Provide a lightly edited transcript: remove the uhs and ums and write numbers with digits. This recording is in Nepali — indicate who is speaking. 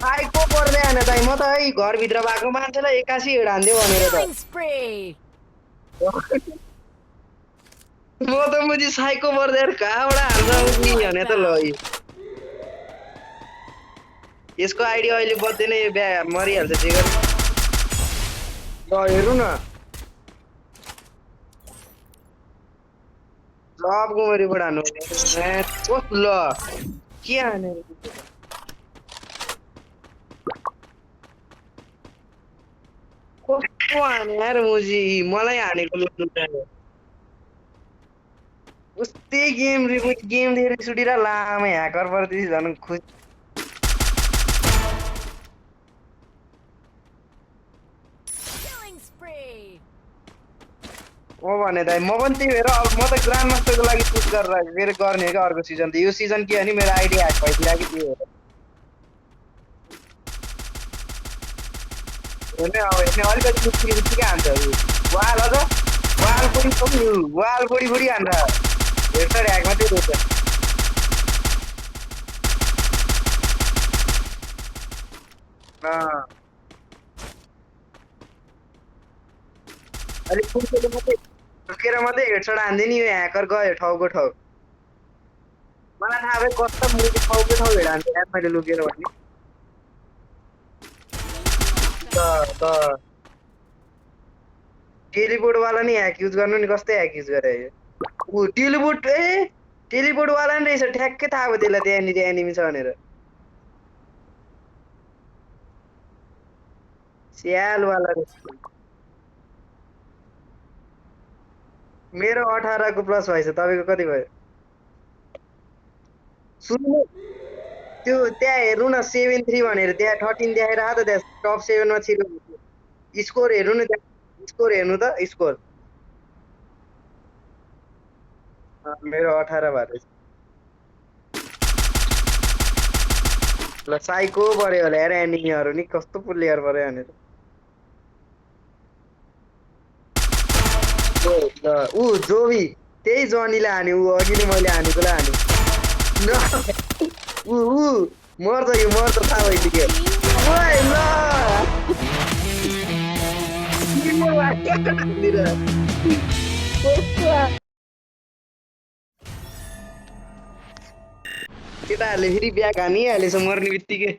Speaker 1: साइको पर्दै आएन दाइ म त है घरभित्र भएको मान्छेलाई 81 हिँडान्थ्यो भनेर त
Speaker 2: Killing spree!
Speaker 1: म त मुजी साइको पर्दै यार कहाँबाट हान्छ मुजी भने त ल यसको आइडी अहिले बज्दैन यो मरिहाल्छ जे गर्ने ल हेरौँ न सबको मरिबाट हान्नु कस ल के हाने कस्तो हाने यार मुजी मलाई हानेको लुट्नु उस्तै गेम गेम देखेर सुटिरा लामै ह्याकर प्रति झन् खुसी
Speaker 2: Killing spree!
Speaker 1: म भने दाइ म पनि त्यही भएर अब म त ग्रान्ड मास्टरको लागि पुस गरेर मेरो गर्ने हो क्या अर्को सिजन त यो सिजन के भने मेरो आइडी ह्याक भइदिरहेको त्यही हो हेर्ने अब हेर्ने अलिकति निस्किने हान्छ वाल अझ वाल पनि वाल बढी हान्छ हेर्छ ह्याक मात्रै रहेछ अलिक फुर्सदले मात्रै ढुकेर मात्रै हेडसट हान्दै नि यो ह्याकर गयो ठाउँको ठाउँ मलाई थाहा भयो कस्तो मुभी ठाउँको ठाउँ हेड हान्छ यार मैले लुकेर भन्ने त टेलिपोर्टवाला नि ह्याक युज गर्नु नि कस्तै ह्याक युज गरे यो टेलिपोर्ट टेलिपोर्टवाला नि रहेछ ठ्याक्कै थाहा भयो त्यसलाई त्यहाँनिर एनिमी छ भनेर स्यालवाला मेरो 18 को प्लस भएछ तपाईँको कति भयो सुन्नु त्यो त्यहाँ हेर्नु न 73 भनेर त्यहाँ 13 देखाएर त त्यहाँ टप 7 मा छिर्नु स्कोर हेर्नु न त्यहाँ स्कोर हेर्नु त स्कोर मेरो 18 भएको ल साइको पर्यो होला यार एनिमीहरू नि कस्तो प्लेयर पर्यो भनेर ल ऊ जोबी त्यही जनीले हान्यो ऊ अघि नै मैले हानेकोलाई हान्यो ऊ मर्छ यो मर्छ थाहा भइसक्यो केटाहरूले फेरि ब्याग हानिहालेछ मर्ने बित्तिकै